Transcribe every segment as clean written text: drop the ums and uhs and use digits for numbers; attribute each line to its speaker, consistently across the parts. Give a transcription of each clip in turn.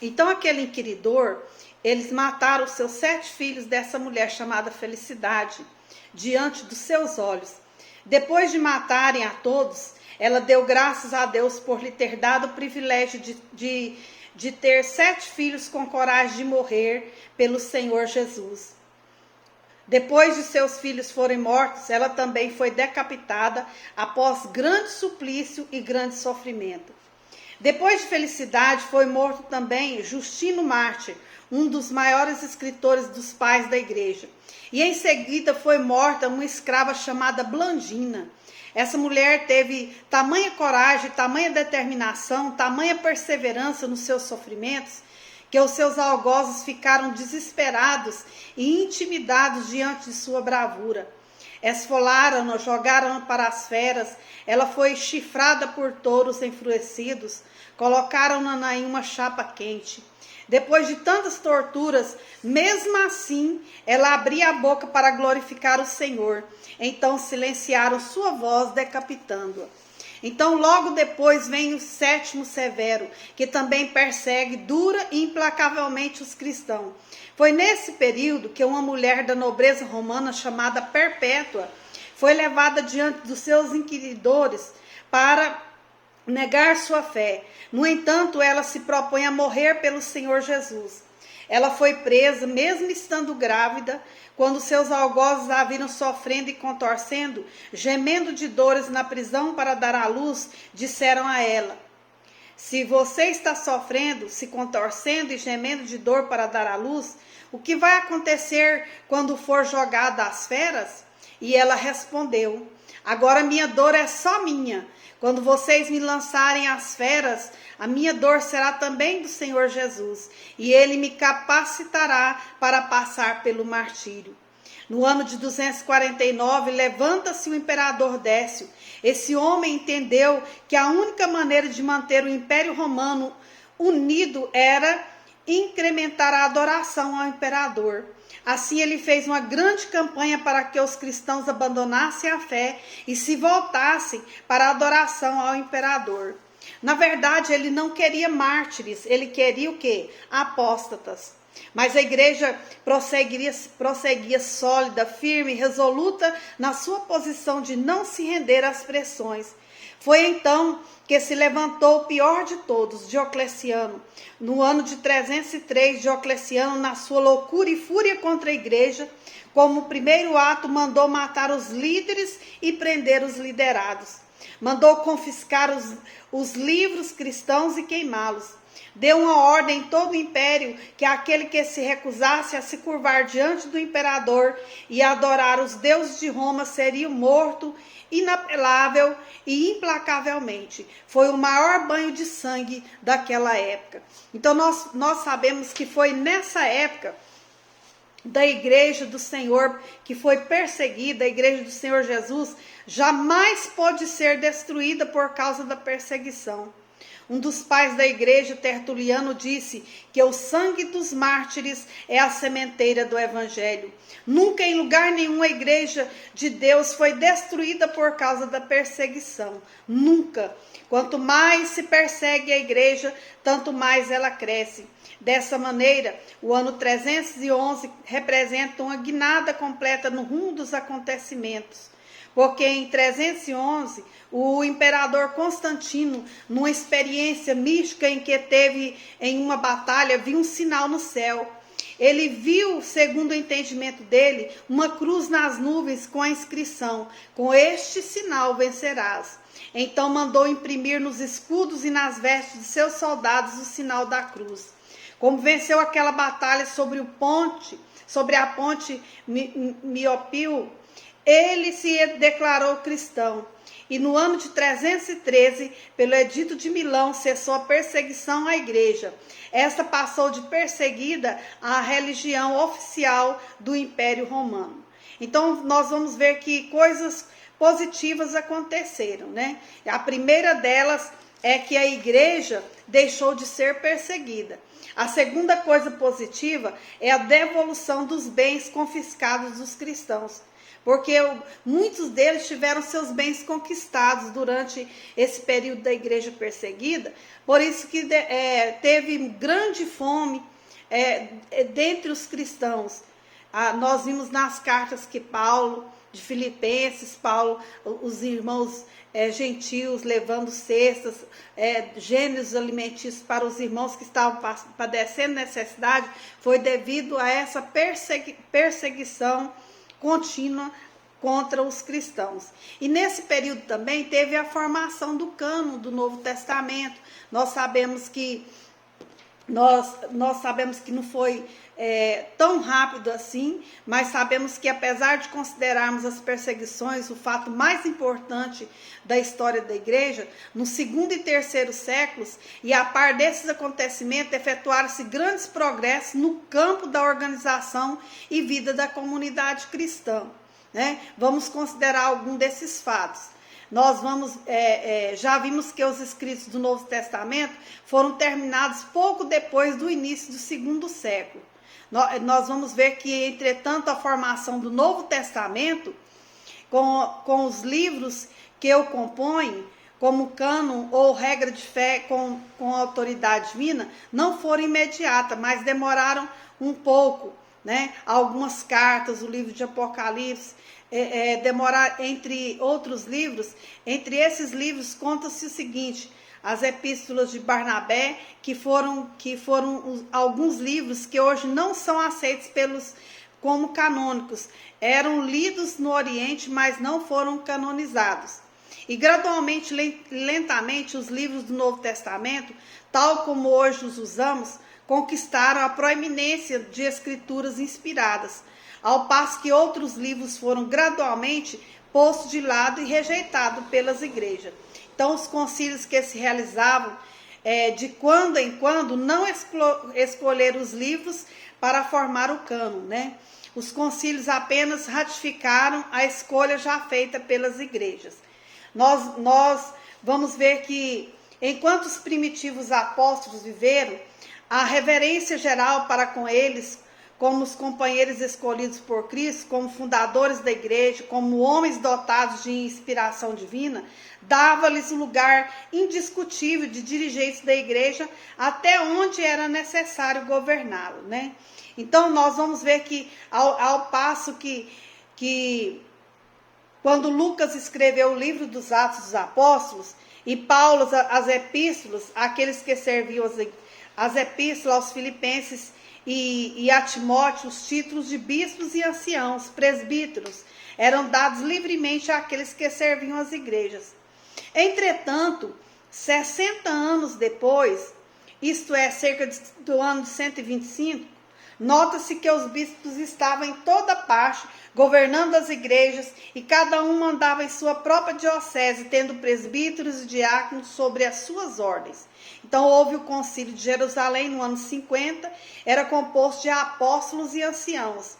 Speaker 1: Então aquele inquiridor, eles mataram os seus 7 filhos dessa mulher chamada Felicidade, diante dos seus olhos. Depois de matarem a todos, ela deu graças a Deus por lhe ter dado o privilégio de ter 7 filhos com coragem de morrer pelo Senhor Jesus. Depois de seus filhos forem mortos, ela também foi decapitada após grande suplício e grande sofrimento. Depois de Felicidade, foi morto também Justino Mártir, um dos maiores escritores dos pais da igreja. E em seguida foi morta uma escrava chamada Blandina. Essa mulher teve tamanha coragem, tamanha determinação, tamanha perseverança nos seus sofrimentos, que os seus algozes ficaram desesperados e intimidados diante de sua bravura. Esfolaram-na, jogaram-na para as feras, ela foi chifrada por touros enfurecidos, colocaram-na em uma chapa quente. Depois de tantas torturas, mesmo assim, ela abria a boca para glorificar o Senhor. Então silenciaram sua voz, decapitando-a. Então logo depois vem o 7º Severo, que também persegue dura e implacavelmente os cristãos. Foi nesse período que uma mulher da nobreza romana chamada Perpétua foi levada diante dos seus inquiridores para negar sua fé. No entanto, ela se propõe a morrer pelo Senhor Jesus. Ela foi presa, mesmo estando grávida, quando seus algozes a viram sofrendo e contorcendo, gemendo de dores na prisão para dar à luz, disseram a ela: se você está sofrendo, se contorcendo e gemendo de dor para dar à luz, o que vai acontecer quando for jogada às feras? E ela respondeu: agora minha dor é só minha. Quando vocês me lançarem às feras, a minha dor será também do Senhor Jesus, e ele me capacitará para passar pelo martírio. No ano de 249, levanta-se o imperador Décio. Esse homem entendeu que a única maneira de manter o Império Romano unido era incrementar a adoração ao imperador. Assim, ele fez uma grande campanha para que os cristãos abandonassem a fé e se voltassem para a adoração ao imperador. Na verdade, ele não queria mártires, ele queria o quê? Apóstatas. Mas a igreja prosseguia sólida, firme, resoluta na sua posição de não se render às pressões. Foi então que se levantou o pior de todos, Diocleciano. No ano de 303, Diocleciano, na sua loucura e fúria contra a igreja, como primeiro ato, mandou matar os líderes e prender os liderados. Mandou confiscar os livros cristãos e queimá-los. Deu uma ordem em todo o império que aquele que se recusasse a se curvar diante do imperador e adorar os deuses de Roma seria morto inapelável e implacavelmente. Foi o maior banho de sangue daquela época. Então nós sabemos que foi nessa época da igreja do Senhor que foi perseguida, a igreja do Senhor Jesus jamais pode ser destruída por causa da perseguição. Um dos pais da igreja, Tertuliano, disse que o sangue dos mártires é a sementeira do evangelho. Nunca em lugar nenhum a igreja de Deus foi destruída por causa da perseguição. Nunca. Quanto mais se persegue a igreja, tanto mais ela cresce. Dessa maneira, o ano 311 representa uma guinada completa no rumo dos acontecimentos. Porque em 311, o imperador Constantino, numa experiência mística em que teve em uma batalha, viu um sinal no céu. Ele viu, segundo o entendimento dele, uma cruz nas nuvens com a inscrição: com este sinal vencerás. Então mandou imprimir nos escudos e nas vestes de seus soldados o sinal da cruz. Como venceu aquela batalha sobre a ponte Miopio, ele se declarou cristão. E no ano de 313, pelo edito de Milão, cessou a perseguição à igreja. Esta passou de perseguida à religião oficial do Império Romano. Então, nós vamos ver que coisas positivas aconteceram, né? A primeira delas é que a igreja deixou de ser perseguida. A segunda coisa positiva é a devolução dos bens confiscados dos cristãos. porque muitos deles tiveram seus bens conquistados durante esse período da igreja perseguida, por isso que teve grande fome dentre os cristãos. Nós vimos nas cartas que Paulo, de Filipenses, os irmãos gentios levando cestas, gêneros alimentícios para os irmãos que estavam padecendo necessidade, foi devido a essa perseguição contínua contra os cristãos. E nesse período também teve a formação do cânon do Novo Testamento. Nós sabemos que não foi tão rápido assim, mas sabemos que apesar de considerarmos as perseguições o fato mais importante da história da igreja, no segundo e terceiro séculos, e a par desses acontecimentos, efetuaram-se grandes progressos no campo da organização e vida da comunidade cristã, né? Vamos considerar algum desses fatos. Nós já vimos que os escritos do Novo Testamento foram terminados pouco depois do início do segundo século. Nós vamos ver que, entretanto, a formação do Novo Testamento, com os livros que o compõem, como cânon ou regra de fé com autoridade divina, não foram imediatas, mas demoraram um pouco, né? Algumas cartas, o livro de Apocalipse, demorar entre outros livros. Entre esses livros conta-se o seguinte: as epístolas de Barnabé, que foram alguns livros que hoje não são aceitos como canônicos, eram lidos no Oriente, mas não foram canonizados. E gradualmente, lentamente, os livros do Novo Testamento, tal como hoje os usamos, conquistaram a proeminência de escrituras inspiradas, ao passo que outros livros foram gradualmente postos de lado e rejeitados pelas igrejas. Então, os concílios que se realizavam de quando em quando não escolheram os livros para formar o cânon, né? Os concílios apenas ratificaram a escolha já feita pelas igrejas. Nós vamos ver que, enquanto os primitivos apóstolos viveram, a reverência geral para com eles, como os companheiros escolhidos por Cristo, como fundadores da igreja, como homens dotados de inspiração divina, dava-lhes um lugar indiscutível de dirigentes da igreja, até onde era necessário governá-lo, né? Então, nós vamos ver que, ao passo que quando Lucas escreveu o livro dos Atos dos Apóstolos, e Paulo as epístolas, aqueles que serviam as epístolas aos Filipenses e a Timóteo, os títulos de bispos e anciãos, presbíteros, eram dados livremente àqueles que serviam as igrejas. Entretanto, 60 anos depois, isto é, cerca do ano de 125, nota-se que os bispos estavam em toda parte, governando as igrejas, e cada um mandava em sua própria diocese, tendo presbíteros e diáconos sobre as suas ordens. Então, houve o concílio de Jerusalém no ano 50, era composto de apóstolos e anciãos,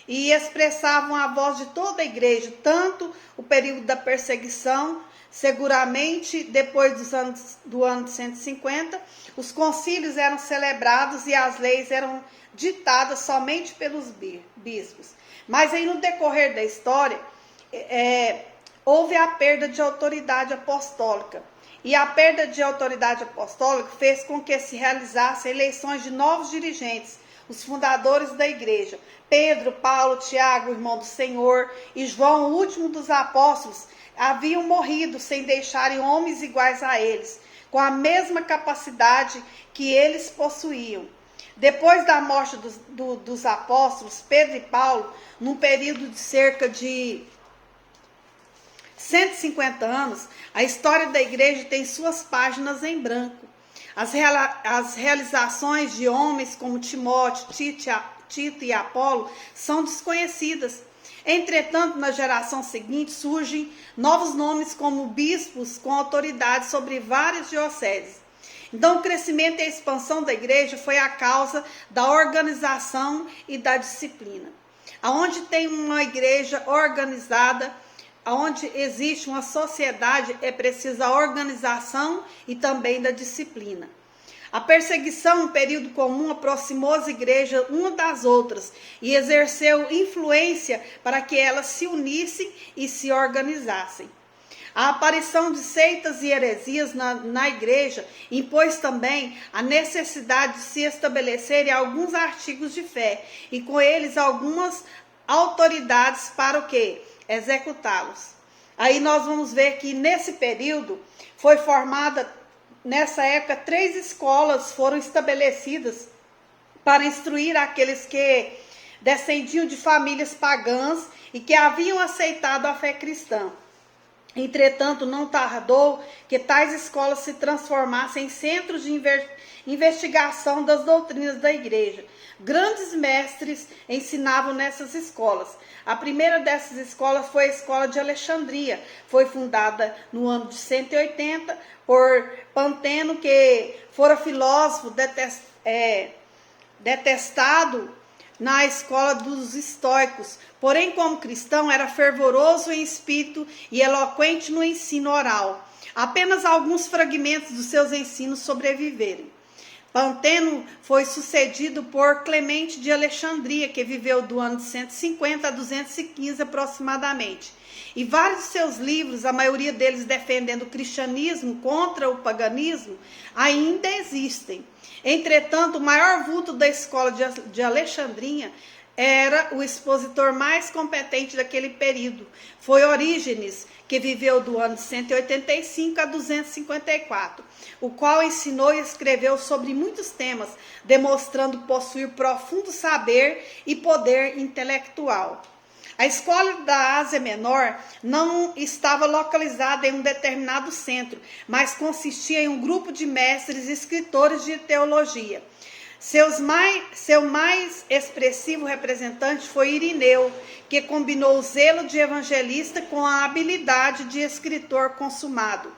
Speaker 1: e expressavam a voz de toda a igreja, tanto o período da perseguição, seguramente depois do ano de 150, os concílios eram celebrados e as leis eram ditadas somente pelos bispos. Mas aí, no decorrer da história, houve a perda de autoridade apostólica. E a perda de autoridade apostólica fez com que se realizassem eleições de novos dirigentes, os fundadores da igreja. Pedro, Paulo, Tiago, irmão do Senhor, e João, o último dos apóstolos, haviam morrido sem deixarem homens iguais a eles, com a mesma capacidade que eles possuíam. Depois da morte dos apóstolos, Pedro e Paulo, num período de cerca de 150 anos, a história da igreja tem suas páginas em branco. As realizações de homens como Timóteo, Tito e Apolo são desconhecidas. Entretanto, na geração seguinte surgem novos nomes como bispos com autoridade sobre várias dioceses. Então, o crescimento e a expansão da igreja foi a causa da organização e da disciplina. Aonde tem uma igreja organizada, aonde existe uma sociedade, é preciso a organização e também da disciplina. A perseguição, um período comum, aproximou as igrejas uma das outras e exerceu influência para que elas se unissem e se organizassem. A aparição de seitas e heresias na igreja impôs também a necessidade de se estabelecerem alguns artigos de fé e com eles algumas autoridades para o quê? Executá-los. Aí nós vamos ver que nesse período foi formada, nessa época, 3 escolas foram estabelecidas para instruir aqueles que descendiam de famílias pagãs e que haviam aceitado a fé cristã. Entretanto, não tardou que tais escolas se transformassem em centros de investigação das doutrinas da igreja. Grandes mestres ensinavam nessas escolas. A primeira dessas escolas foi a Escola de Alexandria. Foi fundada no ano de 180 por Panteno, que fora filósofo detestado na escola dos estoicos, porém como cristão era fervoroso em espírito e eloquente no ensino oral. Apenas alguns fragmentos dos seus ensinos sobreviveram. Panteno foi sucedido por Clemente de Alexandria, que viveu do ano de 150 a 215 aproximadamente. E vários de seus livros, a maioria deles defendendo o cristianismo contra o paganismo, ainda existem. Entretanto, o maior vulto da escola de Alexandria era o expositor mais competente daquele período. Foi Orígenes, que viveu do ano de 185 a 254, o qual ensinou e escreveu sobre muitos temas, demonstrando possuir profundo saber e poder intelectual. A escola da Ásia Menor não estava localizada em um determinado centro, mas consistia em um grupo de mestres e escritores de teologia. Seu mais expressivo representante foi Irineu, que combinou o zelo de evangelista com a habilidade de escritor consumado.